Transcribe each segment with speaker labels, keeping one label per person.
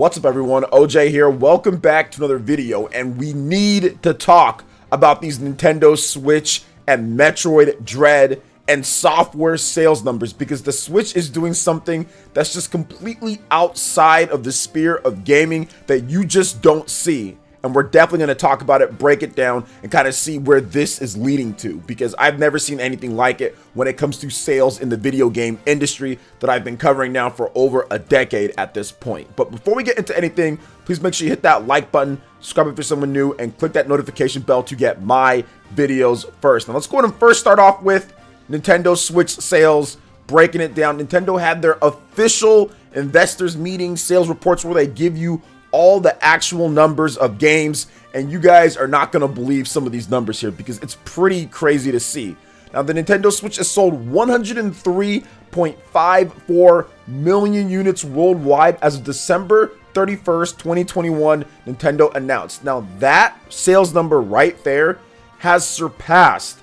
Speaker 1: What's up everyone, OJ here. Welcome back to another video, and we need to talk about these Nintendo Switch and Metroid Dread and software sales numbers, because the Switch is doing something that's just completely outside of the sphere of gaming that you just don't see. And we're definitely going to talk about it, break it down, and kind of see where this is leading to, because I've never seen anything like it when it comes to sales in the video game industry that I've been covering now for over a decade at this point. But before we get into anything, please make sure you hit that like button, subscribe if you're someone new, and click that notification bell to get my videos first. Now let's go ahead and first start off with Nintendo Switch sales, breaking it down. Nintendo had their official investors meeting, sales reports, where they give you all the actual numbers of games, and you guys are not going to believe some of these numbers here because it's pretty crazy to see. Now, the Nintendo Switch has sold 103.54 million units worldwide as of December 31st, 2021, Nintendo announced. Now, that sales number right there has surpassed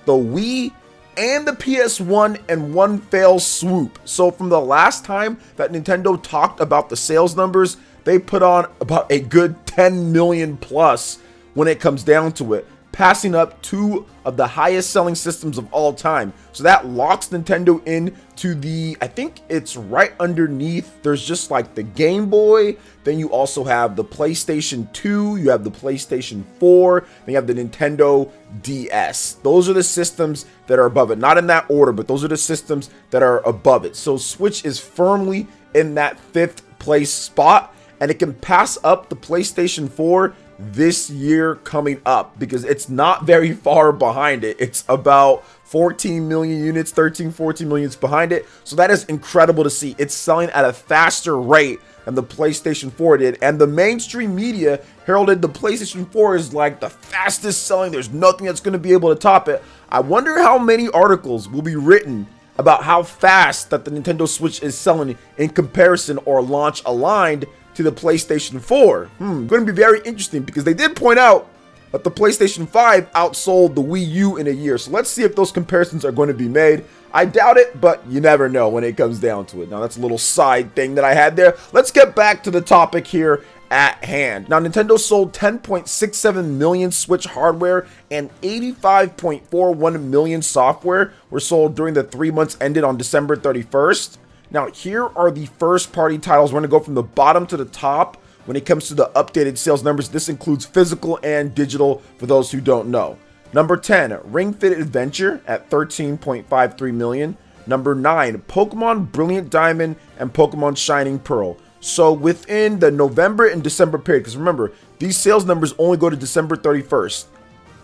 Speaker 1: the Wii and the PS1 in one fell swoop. So from the last time that Nintendo talked about the sales numbers, they put on about a good 10 million plus when it comes down to it, passing up two of the highest selling systems of all time. So that locks Nintendo into the, I think it's right underneath, there's just like the Game Boy, then you also have the PlayStation 2, you have the PlayStation 4, then you have the Nintendo DS. Those are the systems that are above it. Not in that order, but those are the systems that are above it. So Switch is firmly in that 5th place spot, and it can pass up the PlayStation 4 this year coming up, because it's not very far behind it. It's about 14 million units, 14 million units behind it. So that is incredible to see. It's selling at a faster rate than the PlayStation 4 did, and the mainstream media heralded the PlayStation 4 is like the fastest selling. There's nothing that's going to be able to top it. I wonder how many articles will be written about how fast that the Nintendo Switch is selling in comparison or launch aligned to the PlayStation 4. Going to be very interesting, because they did point out that the PlayStation 5 outsold the Wii U in a year. So let's see if those comparisons are going to be made. I doubt it, but you never know when it comes down to it. Now, that's a little side thing that I had there. Let's get back to the topic here at hand. Now, Nintendo sold 10.67 million Switch hardware and 85.41 million software were sold during the 3 months ended on December 31st. Now, here are the first party titles. We're going to go from the bottom to the top when it comes to the updated sales numbers. This includes physical and digital for those who don't know. Number 10, Ring Fit Adventure at 13.53 million. Number 9, Pokemon Brilliant Diamond and Pokemon Shining Pearl. So within the November and December period, because remember, these sales numbers only go to December 31st.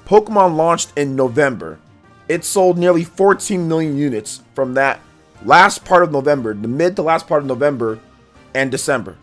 Speaker 1: Pokemon launched in November. It sold nearly 14 million units from that last part of November, the mid to last part of November and December.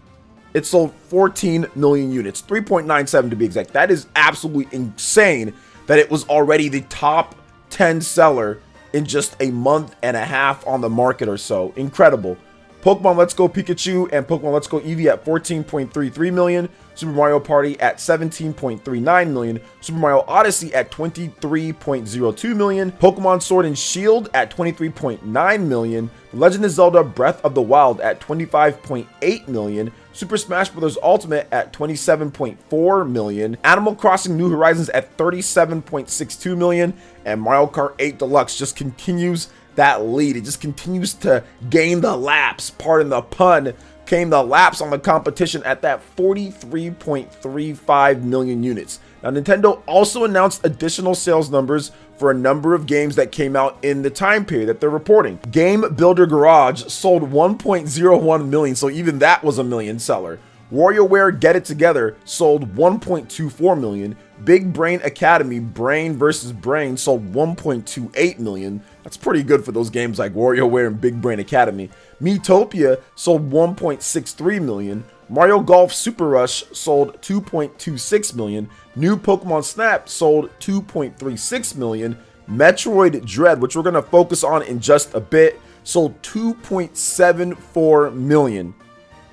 Speaker 1: It sold 14 million units, 3.97 to be exact. That is absolutely insane that it was already the top 10 seller in just a month and a half on the market or so. Incredible. Pokemon Let's Go Pikachu and Pokemon Let's Go Eevee at 14.33 million, Super Mario Party at 17.39 million, Super Mario Odyssey at 23.02 million, Pokemon Sword and Shield at 23.9 million, Legend of Zelda Breath of the Wild at 25.8 million, Super Smash Bros. Ultimate at 27.4 million, Animal Crossing New Horizons at 37.62 million, and Mario Kart 8 Deluxe just continues that lead. It just continues to gain the laps, pardon the pun, gain the laps on the competition at that 43.35 million units. Now, Nintendo also announced additional sales numbers for a number of games that came out in the time period that they're reporting. Game Builder Garage sold 1.01 million, so even that was a million seller. WarioWare Get It Together sold 1.24 million. Big Brain Academy Brain vs. Brain sold 1.28 million. That's pretty good for those games like WarioWare and Big Brain Academy. Miitopia sold 1.63 million. Mario Golf Super Rush sold 2.26 million. New Pokemon Snap sold 2.36 million. Metroid Dread, which we're going to focus on in just a bit, sold 2.74 million.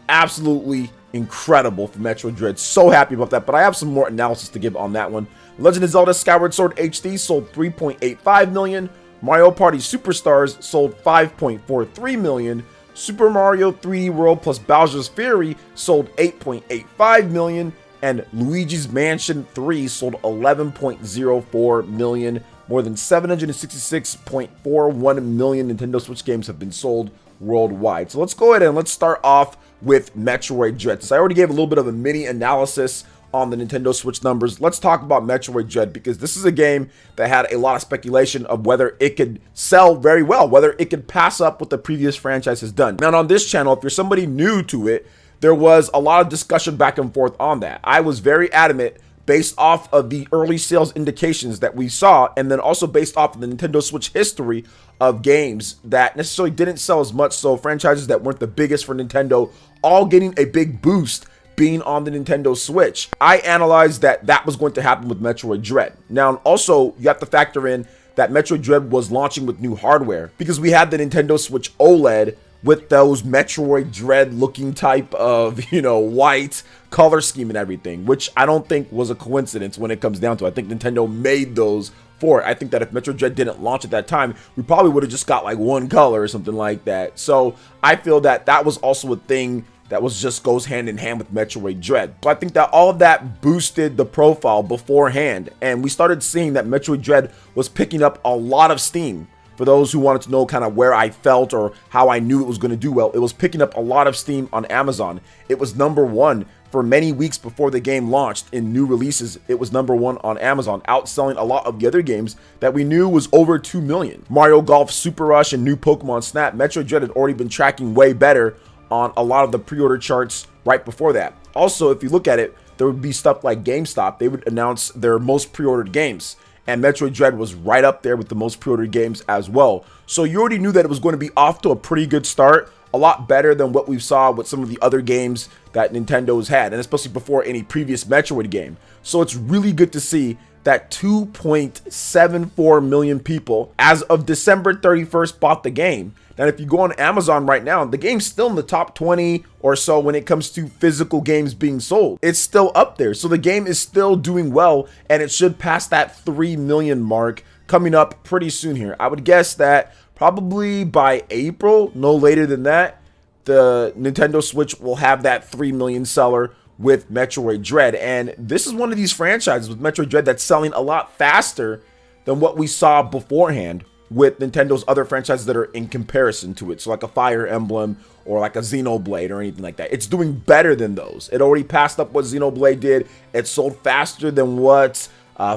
Speaker 1: Absolutely incredible for Metroid Dread. So happy about that, but I have some more analysis to give on that one. Legend of Zelda Skyward Sword HD sold 3.85 million. Mario Party Superstars sold 5.43 million. Super Mario 3D World plus Bowser's Fury sold 8.85 million, and Luigi's Mansion 3 sold 11.04 million. More than 766.41 million Nintendo Switch games have been sold worldwide. So let's go ahead and let's start off with Metroid Dread. So I already gave a little bit of a mini analysis on the Nintendo Switch numbers. Let's talk about Metroid Dread, because this is a game that had a lot of speculation of whether it could sell very well, whether it could pass up what the previous franchise has done. Now on this channel, if you're somebody new to it, there was a lot of discussion back and forth on that. I was very adamant based off of the early sales indications that we saw, and then also based off of the Nintendo Switch history of games that necessarily didn't sell as much, so franchises that weren't the biggest for Nintendo all getting a big boost being on the Nintendo Switch. I analyzed that that was going to happen with Metroid Dread. Now also, you have to factor in that Metroid Dread was launching with new hardware, because we had the Nintendo Switch OLED with those Metroid Dread looking type of, white color scheme and everything, which I don't think was a coincidence when it comes down to it. I think Nintendo made those for it. I think that if Metroid Dread didn't launch at that time, we probably would have just got like one color or something like that. So I feel that that was also a thing that was just goes hand in hand with Metroid Dread. So I think that all of that boosted the profile beforehand, and we started seeing that Metroid Dread was picking up a lot of steam. For those who wanted to know kind of where I felt or how I knew it was going to do well, it was picking up a lot of steam on Amazon. It was #1 for many weeks before the game launched. In new releases, it was #1 on Amazon, outselling a lot of the other games that we knew was over 2 million. Mario Golf Super Rush and new Pokemon Snap, Metroid Dread had already been tracking way better on a lot of the pre-order charts right before that. Also, if you look at it, there would be stuff like GameStop. They would announce their most pre-ordered games, and Metroid Dread was right up there with the most pre-ordered games as well. So you already knew that it was going to be off to a pretty good start, a lot better than what we saw with some of the other games that Nintendo's had, and especially before any previous Metroid game. So it's really good to see that 2.74 million people as of December 31st bought the game. Now, if you go on Amazon right now, the game's still in the top 20 or so when it comes to physical games being sold. It's still up there. So the game is still doing well, and it should pass that 3 million mark coming up pretty soon here. I would guess that probably by April, no later than that, the Nintendo Switch will have that 3 million seller with Metroid Dread. And this is one of these franchises with Metroid Dread that's selling a lot faster than what we saw beforehand with Nintendo's other franchises that are in comparison to it. So like a Fire Emblem or like a Xenoblade or anything like that. It's doing better than those. It already passed up what Xenoblade did. It sold faster than what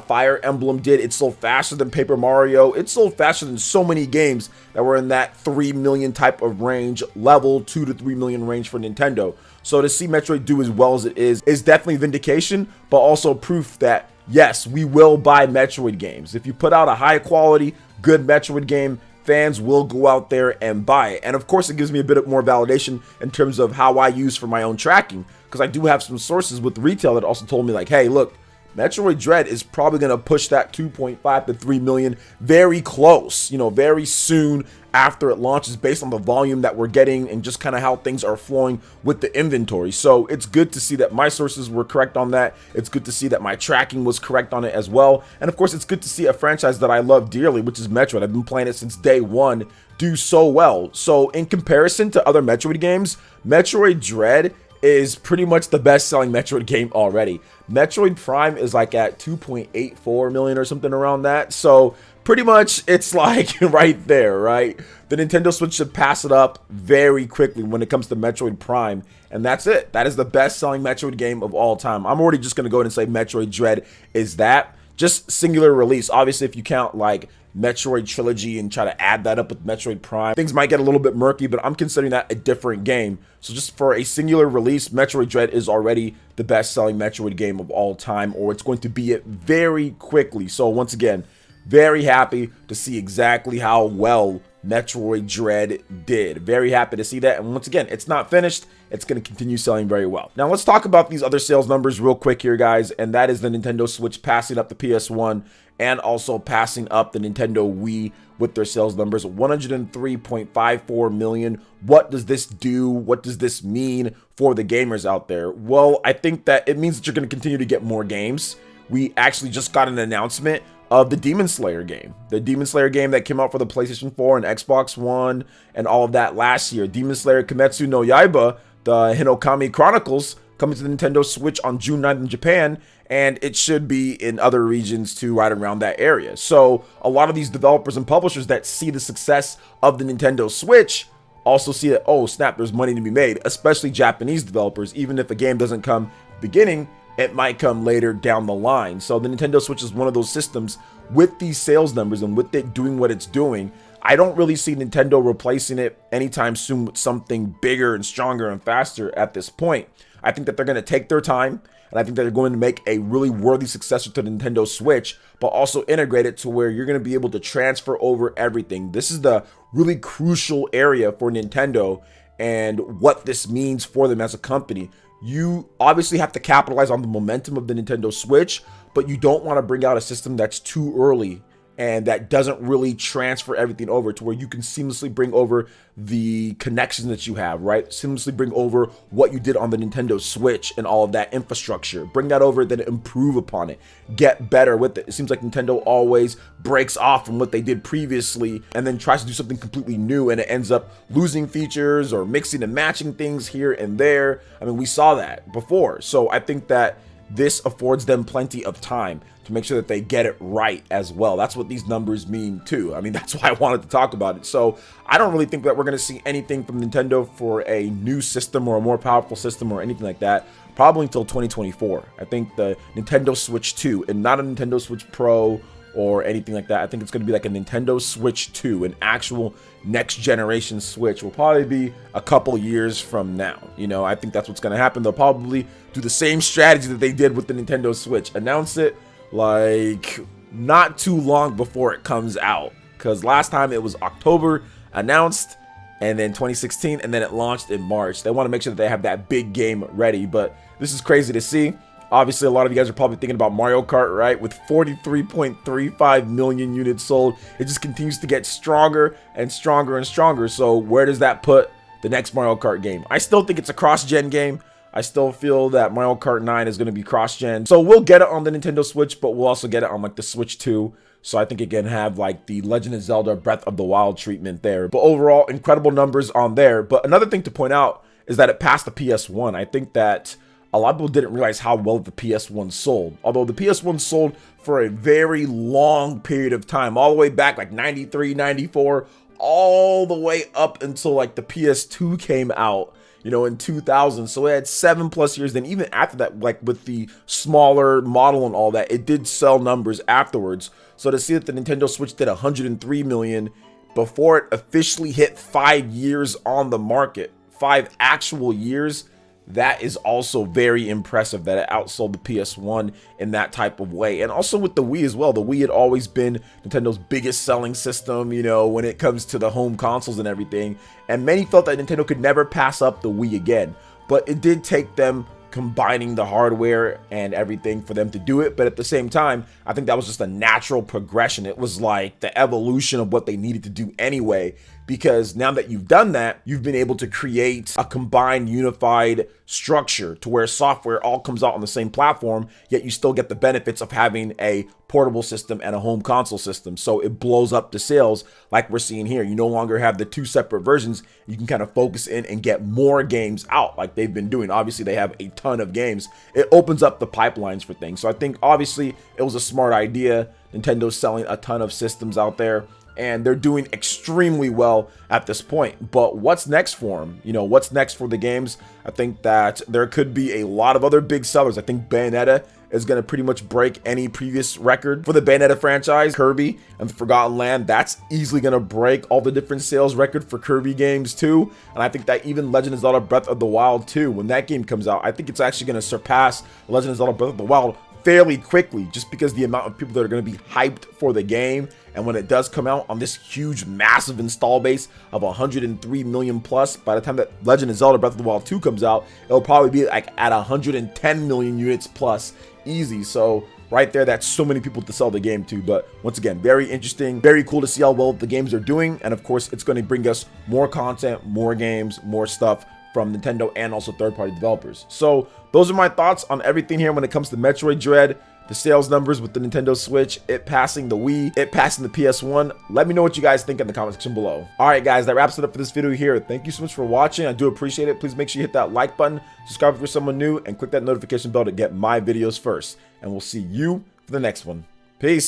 Speaker 1: Fire Emblem did. It sold faster than Paper Mario. It sold faster than so many games that were in that 3 million type of range, level 2 to 3 million range for Nintendo. So to see Metroid do as well as it is definitely vindication, but also proof that yes, we will buy Metroid games. If you put out a high quality, good Metroid game, fans will go out there and buy it. And of course, it gives me a bit more validation in terms of how I use for my own tracking, because I do have some sources with retail that also told me like, hey, look, Metroid Dread is probably going to push that 2.5 to 3 million very close, very soon after it launches, based on the volume that we're getting and just kind of how things are flowing with the inventory. So it's good to see that my sources were correct on that. It's good to see that my tracking was correct on it as well. And of course, it's good to see a franchise that I love dearly, which is Metroid. I've been playing it since day one, do so well. So in comparison to other Metroid games, Metroid Dread is pretty much the best-selling Metroid game already. Metroid Prime is like at 2.84 million or something around that. So pretty much it's like right there, right? The Nintendo Switch should pass it up very quickly when it comes to Metroid Prime. And that's it. That is the best-selling Metroid game of all time. I'm already just going to go ahead and say Metroid Dread is that. Just singular release. Obviously, if you count like Metroid Trilogy and try to add that up with Metroid Prime, things might get a little bit murky, but I'm considering that a different game. So just for a singular release, Metroid Dread is already the best-selling Metroid game of all time, or it's going to be it very quickly. So once again, very happy to see exactly how well Metroid Dread did. Very happy to see that. And once again, it's not finished. It's going to continue selling very well. Now let's talk about these other sales numbers real quick here, guys. And that is the Nintendo Switch passing up the PS1 and also passing up the Nintendo Wii with their sales numbers. 103.54 million. What does this do? What does this mean for the gamers out there? Well, I think that it means that you're going to continue to get more games. We actually just got an announcement of the Demon Slayer game. The Demon Slayer game that came out for the PlayStation 4 and Xbox One and all of that last year. Demon Slayer Kimetsu no Yaiba, the Hinokami Chronicles, coming to the Nintendo Switch on June 9th in Japan, and it should be in other regions too, right around that area. So a lot of these developers and publishers that see the success of the Nintendo Switch also see that, oh snap, there's money to be made, especially Japanese developers. Even if a game doesn't come beginning, it might come later down the line. So the Nintendo Switch is one of those systems with these sales numbers and with it doing what it's doing. I don't really see Nintendo replacing it anytime soon with something bigger and stronger and faster at this point. I think that they're going to take their time, and I think that they're going to make a really worthy successor to the Nintendo Switch, but also integrate it to where you're going to be able to transfer over everything. This is the really crucial area for Nintendo and what this means for them as a company. You obviously have to capitalize on the momentum of the Nintendo Switch, but you don't want to bring out a system that's too early and that doesn't really transfer everything over to where you can seamlessly bring over the connections that you have, right? Seamlessly bring over what you did on the Nintendo Switch and all of that infrastructure. Bring that over, then improve upon it. Get better with it. It seems like Nintendo always breaks off from what they did previously and then tries to do something completely new, and it ends up losing features or mixing and matching things here and there. I mean, we saw that before. So I think that this affords them plenty of time to make sure that they get it right as well. That's what these numbers mean too. I mean, that's why I wanted to talk about it. So I don't really think that we're going to see anything from Nintendo for a new system or a more powerful system or anything like that, probably until 2024. I think the Nintendo Switch 2, and not a Nintendo Switch Pro or anything like that. I think it's going to be like a Nintendo Switch 2, an actual next generation Switch, will probably be a couple years from now. You know, I think that's what's going to happen. They'll probably do the same strategy that they did with the Nintendo Switch. Announce it like not too long before it comes out, because last time it was October announced, and then 2016, and then it launched in March. They want to make sure that they have that big game ready, but this is crazy to see. Obviously, a lot of you guys are probably thinking about Mario Kart, right? With 43.35 million units sold, it just continues to get stronger and stronger and stronger. So where does that put the next Mario Kart game? I still think it's a cross-gen game. I still feel that Mario Kart 9 is going to be cross-gen. So we'll get it on the Nintendo Switch, but we'll also get it on like the Switch 2. So I think it can have like the Legend of Zelda Breath of the Wild treatment there. But overall, incredible numbers on there. But another thing to point out is that it passed the PS1. I think that a lot of people didn't realize how well the PS1 sold. Although the PS1 sold for a very long period of time, all the way back like 93, 94, all the way up until like the PS2 came out, you know, in 2000. So it had 7+ years. Then even after that, like with the smaller model and all that, it did sell numbers afterwards. So to see that the Nintendo Switch did 103 million before it officially hit 5 years on the market, 5 actual years, that is also very impressive that it outsold the PS1 in that type of way. And also with the Wii as well. The Wii had always been Nintendo's biggest selling system, you know, when it comes to the home consoles and everything. And many felt that Nintendo could never pass up the Wii again. But it did take them combining the hardware and everything for them to do it. But at the same time, I think that was just a natural progression. It was like the evolution of what they needed to do anyway, because now that you've done that, you've been able to create a combined, unified structure to where software all comes out on the same platform, yet you still get the benefits of having a portable system and a home console system. So it blows up the sales like we're seeing here. You no longer have the 2 separate versions. You can kind of focus in and get more games out like they've been doing. Obviously, they have a ton of games. It opens up the pipelines for things. So I think obviously it was a smart idea. Nintendo's selling a ton of systems out there, and they're doing extremely well at this point. But what's next for them? You know, what's next for the games? I think that there could be a lot of other big sellers. I think Bayonetta is going to pretty much break any previous record for the Bayonetta franchise. Kirby and the Forgotten Land, that's easily going to break all the different sales record for Kirby games too. And I think that even Legend of Zelda Breath of the Wild 2, when that game comes out, I think it's actually going to surpass Legend of Zelda Breath of the Wild fairly quickly, just because the amount of people that are going to be hyped for the game. And when it does come out on this huge, massive install base of 103 million plus, by the time that Legend of Zelda Breath of the Wild 2 comes out, it'll probably be like at 110 million units plus easy. So right there, that's so many people to sell the game to. But once again, very interesting, very cool to see how well the games are doing. And of course, it's going to bring us more content, more games, more stuff from Nintendo and also third-party developers. So those are my thoughts on everything here when it comes to Metroid Dread. the sales numbers with the Nintendo Switch, it passing the Wii, it passing the PS1. Let me know what you guys think in the comment section below. All right, guys, that wraps it up for this video here. Thank you so much for watching. I do appreciate it. Please make sure you hit that like button, subscribe if you're someone new, and click that notification bell to get my videos first. And we'll see you for the next one. Peace.